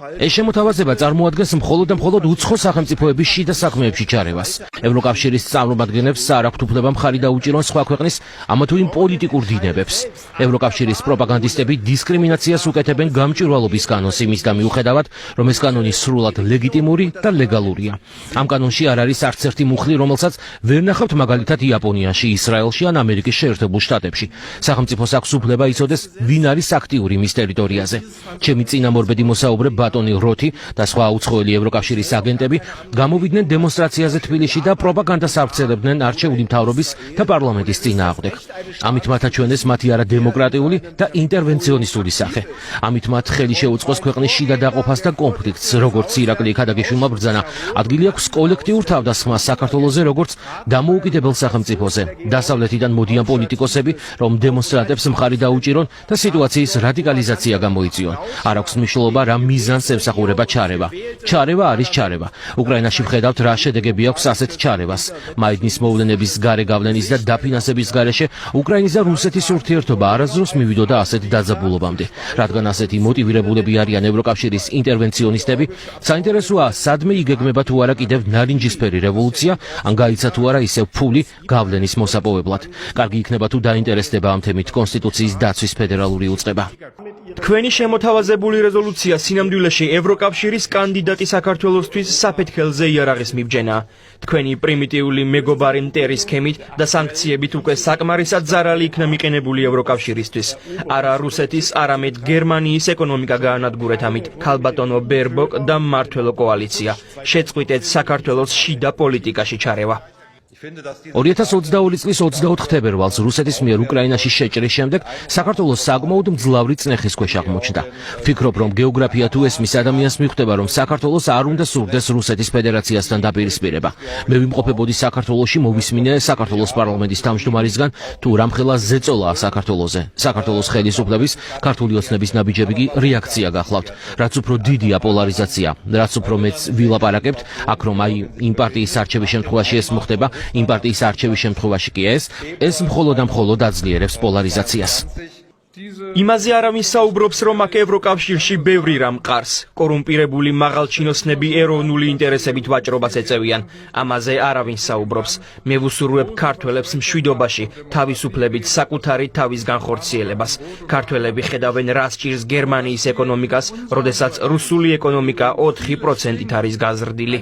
ეს შემოთავაზება წარმოადგენს მხოლოდ და მხოლოდ უცხო სახელმწიფოების შიდა საქმეებში ჩარევას. ევროკავშირის წარმომადგენლებს არ აქვთ უფლება მხარი დაუჭირონ სხვა ქვეყნის ამა თუ იმ პოლიტიკურ დინებებს. ევროკავშირის პროპაგანდისტები დისკრიმინაციას უკეთებენ გამჭვირვალობის კანონს იმის და მიუხედავად, რომ ეს კანონი სრულად ლეგიტიმური და ლეგალურია. ამ კანონში არ არის არც ერთი მუხლი, რომელსაც ვერ ნახავთ მაგალითად იაპონიაში, ისრაელში ან ამერიკის შეერთებულ შტატებში. სახელმწიფოს აქვს უფლება იცოდეს, ვინ არის აქტიური მის ტერიტორიაზე. ჩემი წინამორბედი მოსაუბრე ბატონი როთი და სხვა უცხოელი ევროკავშირის აგენტები გამოვიდნენ დემონსტრაციაზე თბილისში და პროპაგანდას ავრცელებდნენ არჩეული მთავრობის და პარლამენტის წინააღმდეგ. ამით მათ აჩვენეს მათი არადემოკრატიული და ინტერვენციონისტული სახე. ამით მათ ხელი შეუწყოს ქვეყნის შიდა დაყოფას და კონფლიქტს, როგორც ირაკლი ქადაგიშვილმა ბრძანა. ადგილი აქვს კოლექტიურ თავდასხმას საქართველოზე, როგორც დამოუკიდებელ სახელმწიფოზე. დასავლეთიდან მოდიან პოლიტიკოსები, რომ დემონსტრანტებს მხარი დაუჭირონ და სიტუაციის რადიკალიზაცია გამოიწვიონ. არ აქვს მნიშვნელობა რა მიზანს ემსახურება ჩარევა. ჩარევა არის ჩარევა. უკრაინაში ვხედავთ რა შედეგები აქვს ასეთ ჩარევას. მაიდნის მოვლენების გარე გავლენის და დაფინანსების გარეშე უკრაინის და რუსეთის ურთიერთობა არასდროს მივიდოდა ასეთ დაძაბულობამდე. რადგან ასეთი მოტივირებულები არიან ევროკავშირის ინტერვენციონისტები, საინტერესოა სადმე იგეგმება თუ არა კიდევ ნარინჯისფერი რევოლუცია, ან გაიცა თუ არა ისევ ფული გავლენის მოსაპოვებლად. კარგი იქნება თუ დაინტერესდება ამ თემით კონსტიტუციის დაცვის ფედერალური უწყება. თქვენი შემოთავაზებული რეზოლუცია სინამდვილეში ევროკავშირის კანდიდატი საქართველოსთვის საფეთქელზე იარაღის მიბჯენაა. თქვენი პრიმიტიული მეგობარი მტერი სქემით და სანქციებით უკვე საკმარისად ზარალი იქნა მიყენებული ევროკავშირისთვის. არა რუსეთის, არამედ გერმანიის ეკონომიკა გაანადგურეთ ამით. ქალბატონო ბერბოკ და მმართველო კოალიცია. შეწყვიტეთ საქართველოს შიდა პოლიტიკაში ჩარევა. 2022 წლის 24 თებერვალს რუსეთის მიერ უკრაინაში შეჭრის შემდეგ საქართველოს საკმაოდ მძლავრი წნეხის ქვეშ აღმოჩნდა. ვფიქრობ, რომ გეოგრაფია თუ ესმის ადამიანს მიხვდება, რომ საქართველოს არ უნდა სურდეს რუსეთის ფედერაციასთან დაპირისპირება. მე ვიმყოფებოდი საქართველოში მოვისმინე საქართველოს პარლამენტის თავმჯდომარისგან, თუ რამხელა ზეწოლაა საქართველოზე. საქართველოს ხელისუფლების, ქართული ოცნების ნაბიჯები კი რეაქცია გახლავთ. რაც უფრო დიდია პოლარიზაცია, რაც უფრო მეც ვილაპარაკებთ, აქ რომ აი იმ პარტიის არჩევის შემთხვევაში ეს მოხდება, იმ პარტიის არჩევის შემთხვევაში კი ეს მხოლოდ და მხოლოდ აძლიერებს პოლარიზაციას. იმაზე არავინ საუბრობს, რომ აქ ევროკავშირში ბევრი რამ მყარს. კორუმპირებული მაღალჩინოსნები ეროვნული ინტერესებით ვაჭრობას ეწევიან. ამაზე არავინ საუბრობს. მე ვუსურვებ ქართველებს მშვიდობაში, თავისუფლებით საკუთარი თავის განხორციელებას. ქართველები ხედავენ რა სჭირს გერმანიის ეკონომიკას, როდესაც რუსული ეკონომიკა 4%-ით არის გაზრდილი.